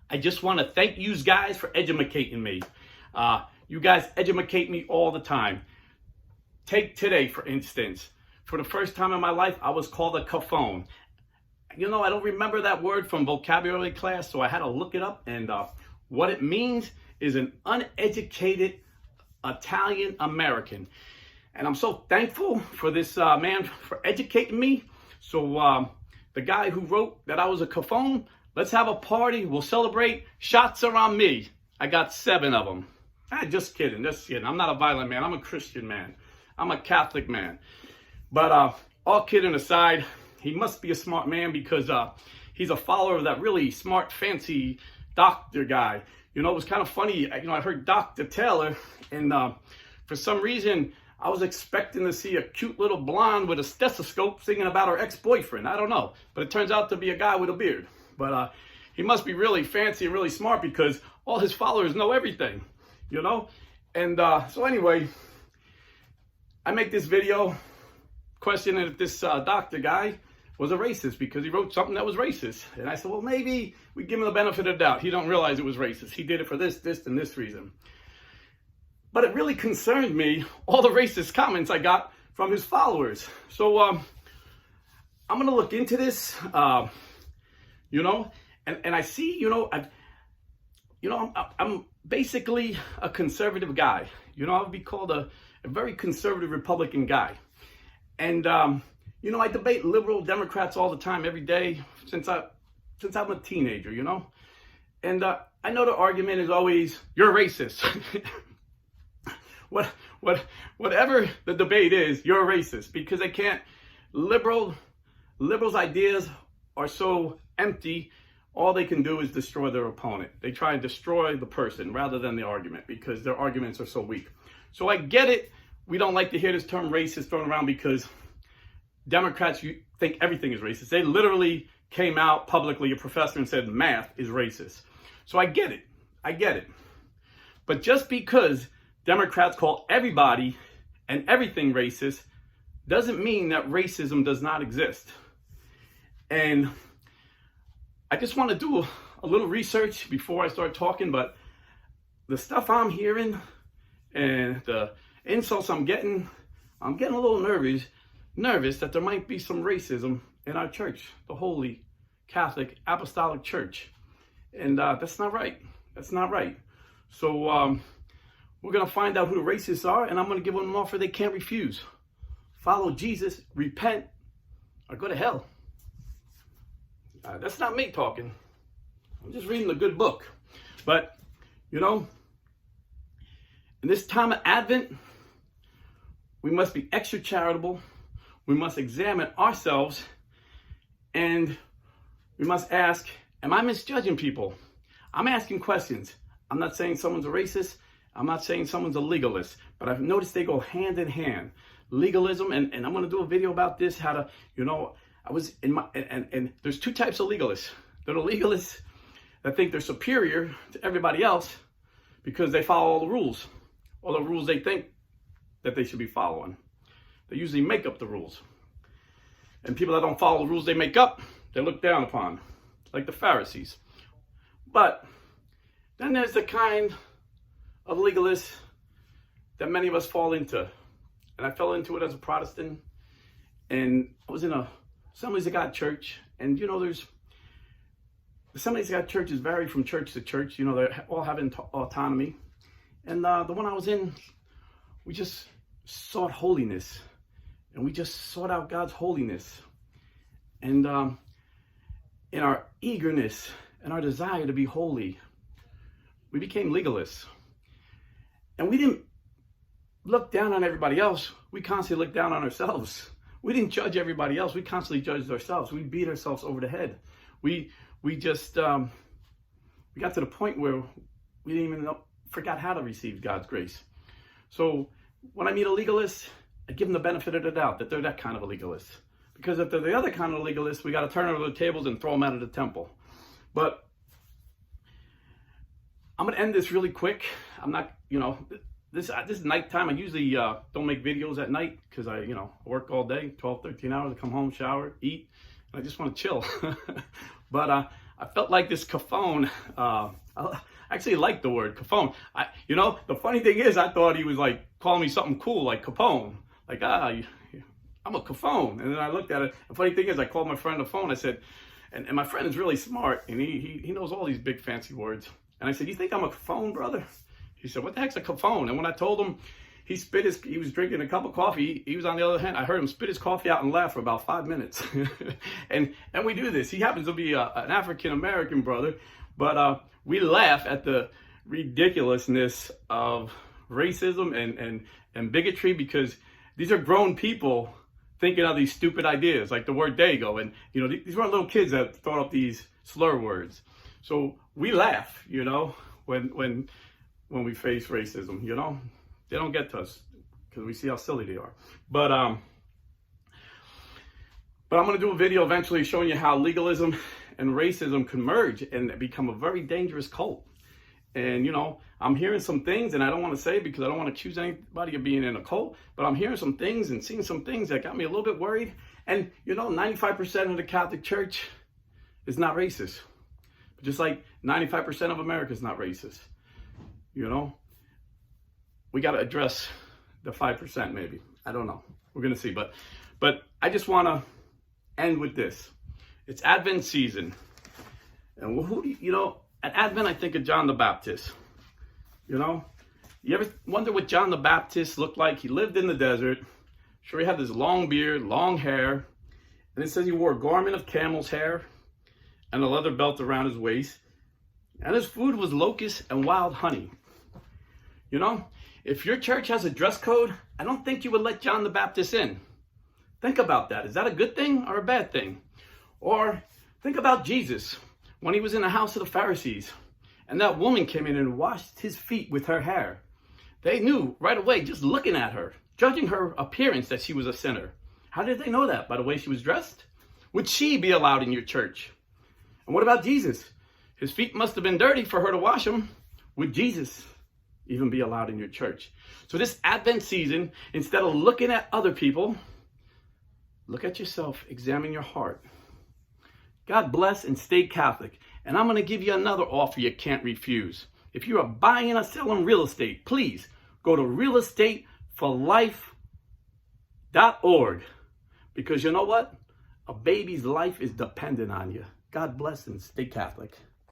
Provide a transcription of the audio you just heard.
I just want to thank you guys for educating me. You guys educate me all the time. Take today, for instance. For the first time in my life, I was called a cafone. You know, I don't remember that word from vocabulary class, so I had to look it up. And what it means is an uneducated Italian American. And I'm so thankful for this man for educating me. So the guy who wrote that I was a cafone, let's have a party. We'll celebrate. Shots are on me. I got 7 of them. Just kidding. Just kidding. I'm not a violent man. I'm a Christian man. I'm a Catholic man. But all kidding aside, he must be a smart man because he's a follower of that really smart, fancy doctor guy. You know, it was kind of funny. You know, I heard Dr. Taylor, and for some reason, I was expecting to see a cute little blonde with a stethoscope singing about her ex-boyfriend. I don't know. But it turns out to be a guy with a beard. But he must be really fancy and really smart because all his followers know everything, you know? And so anyway, I make this video questioning if this doctor guy was a racist because he wrote something that was racist. And I said, well, maybe we give him the benefit of the doubt. He don't realize it was racist. He did it for this, and this reason. But it really concerned me, all the racist comments I got from his followers. So I'm going to look into this, you know, and I see, you know, I'm basically a conservative guy. You know, I would be called a very conservative Republican guy. And, you know, I debate liberal Democrats all the time, every day, since I'm a teenager, you know. And I know the argument is always, you're racist. Whatever the debate is, you're a racist because they can't. Liberals' ideas are so empty. All they can do is destroy their opponent. They try and destroy the person rather than the argument because their arguments are so weak. So I get it. We don't like to hear this term racist thrown around because Democrats think everything is racist. They literally came out publicly, a professor, and said math is racist. So I get it. I get it. But just because Democrats call everybody and everything racist doesn't mean that racism does not exist. And I just want to do a little research before I start talking, but the stuff I'm hearing and the insults I'm getting a little nervous that there might be some racism in our church, the Holy Catholic Apostolic Church. And that's not right. That's not right. So we're going to find out who the racists are, and I'm going to give them an offer they can't refuse. Follow Jesus, repent, or go to hell. That's not me talking. I'm just reading a good book. But, you know, in this time of Advent, we must be extra charitable. We must examine ourselves. And we must ask, am I misjudging people? I'm asking questions. I'm not saying someone's a racist. I'm not saying someone's a legalist. But I've noticed they go hand in hand. Legalism, and I'm going to do a video about this, how to, you know, I was in my, and there's 2 types of legalists. There are the legalists that think they're superior to everybody else because they follow all the rules they think that they should be following. They usually make up the rules. And people that don't follow the rules they make up, they look down upon, like the Pharisees. But then there's the kind of legalists that many of us fall into. And I fell into it as a Protestant. And I was in a Assemblies of God church. And, you know, there's Assemblies of God churches vary from church to church. You know, they all have autonomy. And the one I was in, we just sought holiness. And we just sought out God's holiness. And in our eagerness and our desire to be holy, we became legalists. And we didn't look down on everybody else. We constantly looked down on ourselves. We didn't judge everybody else. We constantly judged ourselves. We beat ourselves over the head. We just we got to the point where we didn't even forgot how to receive God's grace. So when I meet a legalist, I give them the benefit of the doubt that they're that kind of a legalist. Because if they're the other kind of legalist, we got to turn over the tables and throw them out of the temple. But I'm going to end this really quick. I'm not, you know, this is nighttime. I usually don't make videos at night because I work all day, 12, 13 hours. I come home, shower, eat, and I just want to chill. But I felt like this Cafone, I actually like the word Cafone. The funny thing is, I thought he was like calling me something cool, like Capone. Like, I'm a Cafone. And then I looked at it. The funny thing is, I called my friend on the phone. I said, and my friend is really smart, and he knows all these big fancy words. And I said, you think I'm a Cafone, brother? He said, what the heck's a Cafone? And when I told him, he was drinking a cup of coffee. He was on the other hand. I heard him spit his coffee out and laugh for about 5 minutes. and we do this. He happens to be an African-American brother, but we laugh at the ridiculousness of racism and bigotry, because these are grown people thinking of these stupid ideas, like the word Dago. And, these weren't little kids that thought up these slur words. So we laugh, when we face racism, They don't get to us because we see how silly they are. But I'm going to do a video eventually showing you how legalism and racism converge and become a very dangerous cult. And, I'm hearing some things, and I don't want to say because I don't want to accuse anybody of being in a cult, but I'm hearing some things and seeing some things that got me a little bit worried. And, 95% of the Catholic Church is not racist. Just like 95% of America is not racist. We got to address the 5% maybe. I don't know. We're going to see. But I just want to end with this. It's Advent season. And at Advent, I think of John the Baptist. You ever wonder what John the Baptist looked like? He lived in the desert. Sure, he had this long beard, long hair. And it says he wore a garment of camel's hair and a leather belt around his waist. And his food was locusts and wild honey. If your church has a dress code, I don't think you would let John the Baptist in. Think about that. Is that a good thing or a bad thing? Or think about Jesus when he was in the house of the Pharisees and that woman came in and washed his feet with her hair. They knew right away, just looking at her, judging her appearance, that she was a sinner. How did they know that? By the way she was dressed? Would she be allowed in your church? And what about Jesus? His feet must have been dirty for her to wash them. Would Jesus even be allowed in your church? So this Advent season, instead of looking at other people, look at yourself, examine your heart. God bless and stay Catholic. And I'm going to give you another offer you can't refuse. If you are buying or selling real estate, please go to realestateforlife.org. Because you know what? A baby's life is dependent on you. God bless and stay Catholic.